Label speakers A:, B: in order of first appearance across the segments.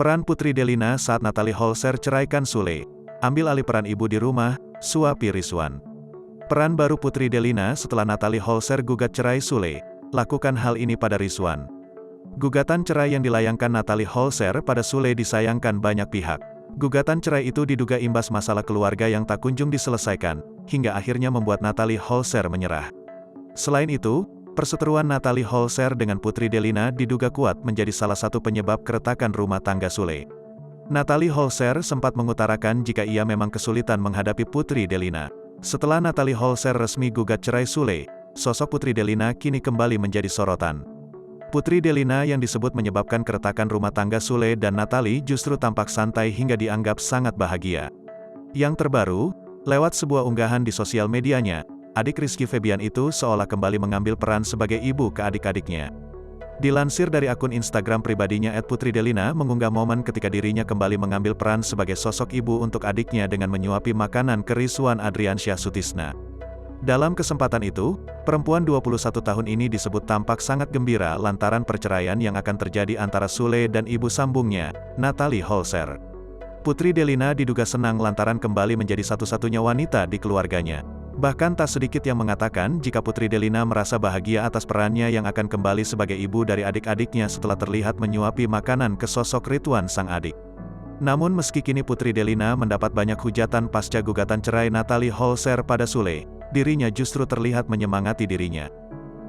A: Peran Putri Delina saat Natalie Holzer ceraikan Sule. Ambil alih peran ibu di rumah, suapi Rizwan. Peran baru Putri Delina setelah Natalie Holzer gugat cerai Sule. Lakukan hal ini pada Rizwan. Gugatan cerai yang dilayangkan Natalie Holzer pada Sule disayangkan banyak pihak. Gugatan cerai itu diduga imbas masalah keluarga yang tak kunjung diselesaikan, hingga akhirnya membuat Natalie Holzer menyerah. Selain itu, perseteruan Natalie Holzer dengan Putri Delina diduga kuat menjadi salah satu penyebab keretakan rumah tangga Sule. Natalie Holzer sempat mengutarakan jika ia memang kesulitan menghadapi Putri Delina. Setelah Natalie Holzer resmi gugat cerai Sule, sosok Putri Delina kini kembali menjadi sorotan. Putri Delina yang disebut menyebabkan keretakan rumah tangga Sule dan Natalie justru tampak santai hingga dianggap sangat bahagia. Yang terbaru, lewat sebuah unggahan di sosial medianya, adik Rizky Febian itu seolah kembali mengambil peran sebagai ibu ke adik-adiknya. Dilansir dari akun Instagram pribadinya @putridelina mengunggah momen ketika dirinya kembali mengambil peran sebagai sosok ibu untuk adiknya dengan menyuapi makanan ke Rizwan Adriansyah Sutisna. Dalam kesempatan itu, perempuan 21 tahun ini disebut tampak sangat gembira lantaran perceraian yang akan terjadi antara Sule dan ibu sambungnya, Natalie Holzer. Putri Delina diduga senang lantaran kembali menjadi satu-satunya wanita di keluarganya. Bahkan tak sedikit yang mengatakan jika Putri Delina merasa bahagia atas perannya yang akan kembali sebagai ibu dari adik-adiknya setelah terlihat menyuapi makanan ke sosok Ridwan sang adik. Namun meski kini Putri Delina mendapat banyak hujatan pasca gugatan cerai Natalie Holzer pada Sule, dirinya justru terlihat menyemangati dirinya.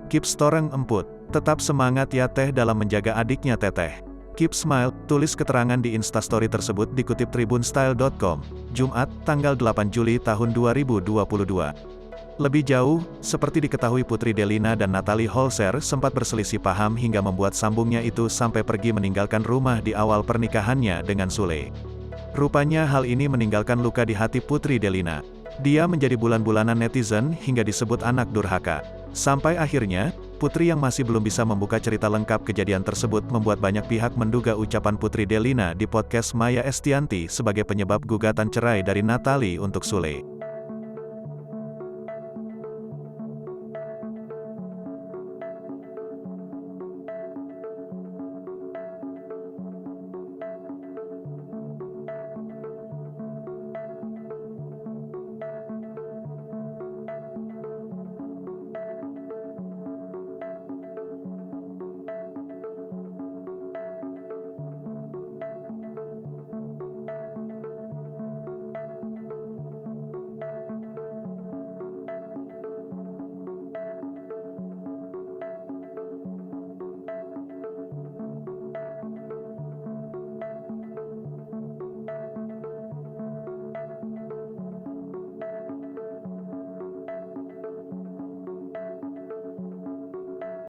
A: Keep storeng emput, tetap semangat ya teh dalam menjaga adiknya teteh. Keep smile, tulis keterangan di instastory tersebut dikutip tribunstyle.com, Jumat, tanggal 8 Juli tahun 2022. Lebih jauh, seperti diketahui Putri Delina dan Natalie Holzer sempat berselisih paham hingga membuat sambungnya itu sampai pergi meninggalkan rumah di awal pernikahannya dengan Sule. Rupanya hal ini meninggalkan luka di hati Putri Delina. Dia menjadi bulan-bulanan netizen hingga disebut anak durhaka. Sampai akhirnya, Putri yang masih belum bisa membuka cerita lengkap kejadian tersebut membuat banyak pihak menduga ucapan Putri Delina di podcast Maya Estianty sebagai penyebab gugatan cerai dari Natalie untuk Sule.